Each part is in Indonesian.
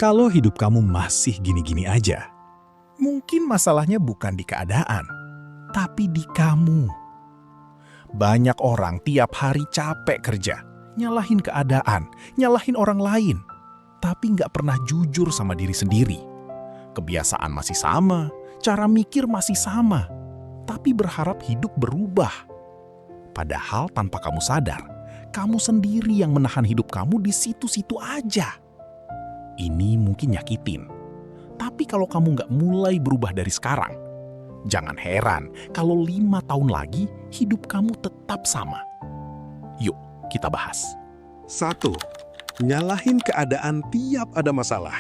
Kalau hidup kamu masih gini-gini aja, mungkin masalahnya bukan di keadaan, tapi di kamu. Banyak orang tiap hari capek kerja, nyalahin keadaan, nyalahin orang lain, tapi nggak pernah jujur sama diri sendiri. Kebiasaan masih sama, cara mikir masih sama, tapi berharap hidup berubah. Padahal tanpa kamu sadar, kamu sendiri yang menahan hidup kamu di situ-situ aja. Ini mungkin nyakitin. Tapi kalau kamu nggak mulai berubah dari sekarang, jangan heran kalau 5 tahun lagi hidup kamu tetap sama. Yuk, kita bahas. 1. Nyalahin keadaan tiap ada masalah.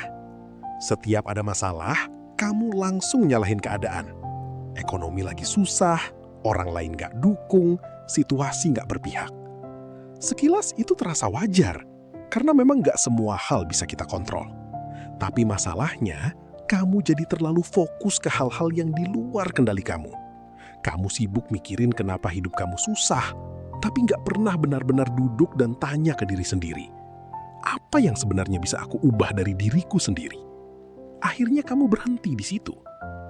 Setiap ada masalah, kamu langsung nyalahin keadaan. Ekonomi lagi susah, orang lain nggak dukung, situasi nggak berpihak. Sekilas itu terasa wajar, karena memang nggak semua hal bisa kita kontrol. Tapi masalahnya, kamu jadi terlalu fokus ke hal-hal yang di luar kendali kamu. Kamu sibuk mikirin kenapa hidup kamu susah, tapi nggak pernah benar-benar duduk dan tanya ke diri sendiri. Apa yang sebenarnya bisa aku ubah dari diriku sendiri? Akhirnya kamu berhenti di situ.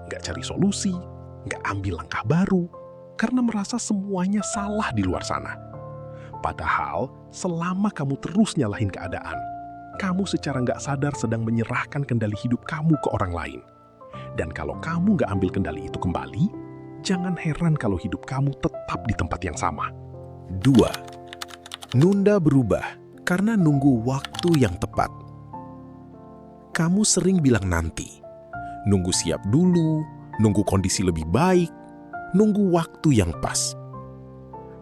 Nggak cari solusi, nggak ambil langkah baru, karena merasa semuanya salah di luar sana. Padahal, selama kamu terus nyalahin keadaan, kamu secara nggak sadar sedang menyerahkan kendali hidup kamu ke orang lain. Dan kalau kamu nggak ambil kendali itu kembali, jangan heran kalau hidup kamu tetap di tempat yang sama. 2. Nunda berubah karena nunggu waktu yang tepat. Kamu sering bilang nanti, nunggu siap dulu, nunggu kondisi lebih baik, nunggu waktu yang pas.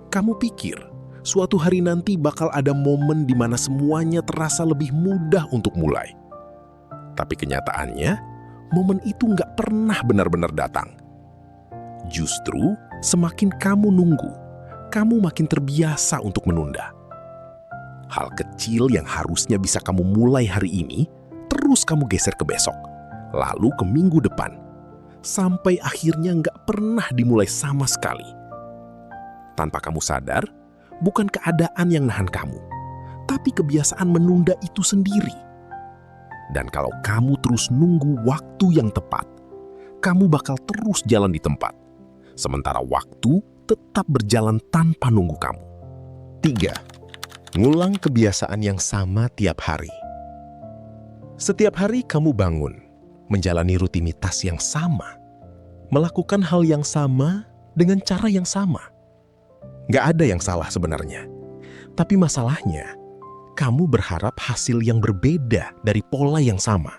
Kamu pikir, suatu hari nanti bakal ada momen di mana semuanya terasa lebih mudah untuk mulai. Tapi kenyataannya, momen itu nggak pernah benar-benar datang. Justru, semakin kamu nunggu, kamu makin terbiasa untuk menunda. Hal kecil yang harusnya bisa kamu mulai hari ini, terus kamu geser ke besok, lalu ke minggu depan, sampai akhirnya nggak pernah dimulai sama sekali. Tanpa kamu sadar, bukan keadaan yang nahan kamu, tapi kebiasaan menunda itu sendiri. Dan kalau kamu terus nunggu waktu yang tepat, kamu bakal terus jalan di tempat. Sementara waktu tetap berjalan tanpa nunggu kamu. 3. Ngulang kebiasaan yang sama tiap hari. Setiap hari kamu bangun, menjalani rutinitas yang sama, melakukan hal yang sama dengan cara yang sama. Nggak ada yang salah sebenarnya. Tapi masalahnya, kamu berharap hasil yang berbeda dari pola yang sama.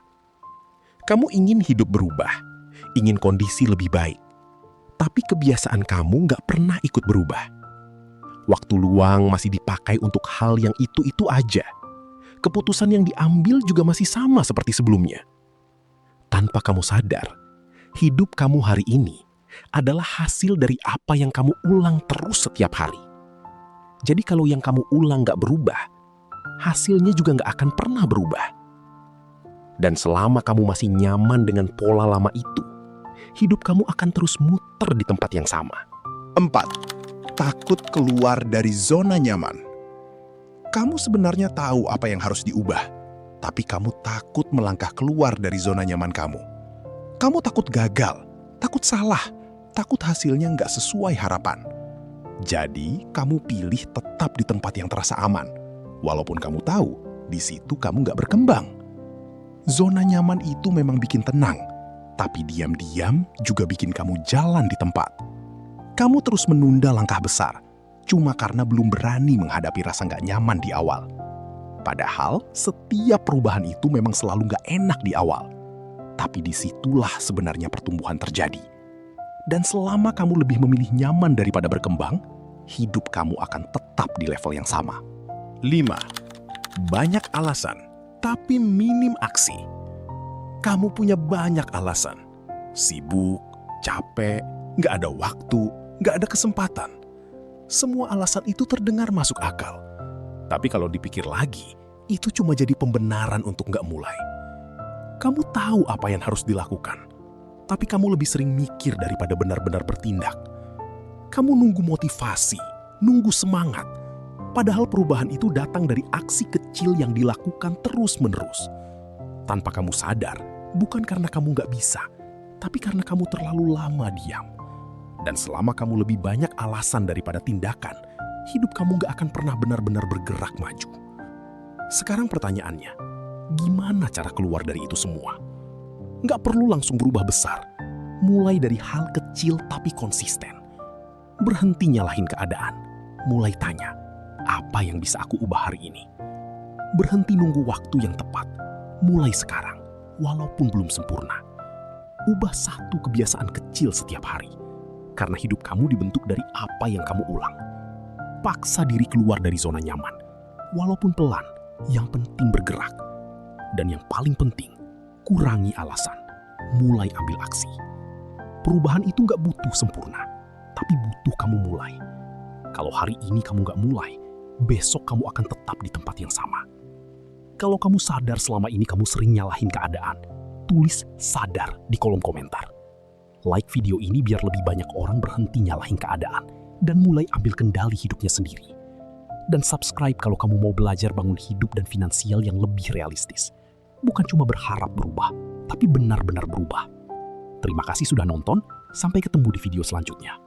Kamu ingin hidup berubah, ingin kondisi lebih baik. Tapi kebiasaan kamu nggak pernah ikut berubah. Waktu luang masih dipakai untuk hal yang itu-itu aja. Keputusan yang diambil juga masih sama seperti sebelumnya. Tanpa kamu sadar, hidup kamu hari ini adalah hasil dari apa yang kamu ulang terus setiap hari. Jadi kalau yang kamu ulang gak berubah, hasilnya juga gak akan pernah berubah. Dan selama kamu masih nyaman dengan pola lama itu, hidup kamu akan terus muter di tempat yang sama. 4. Takut keluar dari zona nyaman. Kamu sebenarnya tahu apa yang harus diubah, tapi kamu takut melangkah keluar dari zona nyaman kamu. Kamu takut gagal, takut salah, takut hasilnya nggak sesuai harapan. Jadi, kamu pilih tetap di tempat yang terasa aman, walaupun kamu tahu di situ kamu nggak berkembang. Zona nyaman itu memang bikin tenang, tapi diam-diam juga bikin kamu jalan di tempat. Kamu terus menunda langkah besar, cuma karena belum berani menghadapi rasa nggak nyaman di awal. Padahal, setiap perubahan itu memang selalu nggak enak di awal. Tapi disitulah sebenarnya pertumbuhan terjadi. Dan selama kamu lebih memilih nyaman daripada berkembang, hidup kamu akan tetap di level yang sama. 5. Banyak alasan, tapi minim aksi. Kamu punya banyak alasan. Sibuk, capek, nggak ada waktu, nggak ada kesempatan. Semua alasan itu terdengar masuk akal. Tapi kalau dipikir lagi, itu cuma jadi pembenaran untuk nggak mulai. Kamu tahu apa yang harus dilakukan, tapi kamu lebih sering mikir daripada benar-benar bertindak. Kamu nunggu motivasi, nunggu semangat, padahal perubahan itu datang dari aksi kecil yang dilakukan terus-menerus. tanpa kamu sadar, bukan karena kamu nggak bisa, tapi karena kamu terlalu lama diam. Dan selama kamu lebih banyak alasan daripada tindakan, hidup kamu nggak akan pernah benar-benar bergerak maju. Sekarang pertanyaannya, gimana cara keluar dari itu semua? Nggak perlu langsung berubah besar. Mulai dari hal kecil tapi konsisten. Berhenti nyalahin keadaan. Mulai tanya, apa yang bisa aku ubah hari ini? Berhenti nunggu waktu yang tepat. Mulai sekarang, walaupun belum sempurna. Ubah satu kebiasaan kecil setiap hari. Karena hidup kamu dibentuk dari apa yang kamu ulang. Paksa diri keluar dari zona nyaman. Walaupun pelan, yang penting bergerak. Dan yang paling penting, kurangi alasan. Mulai ambil aksi. Perubahan itu nggak butuh sempurna, tapi butuh kamu mulai. Kalau hari ini kamu nggak mulai, besok kamu akan tetap di tempat yang sama. Kalau kamu sadar selama ini kamu sering nyalahin keadaan, tulis sadar di kolom komentar. Like video ini biar lebih banyak orang berhenti nyalahin keadaan dan mulai ambil kendali hidupnya sendiri. Dan subscribe kalau kamu mau belajar bangun hidup dan finansial yang lebih realistis. Bukan cuma berharap berubah, tapi benar-benar berubah. Terima kasih sudah nonton, sampai ketemu di video selanjutnya.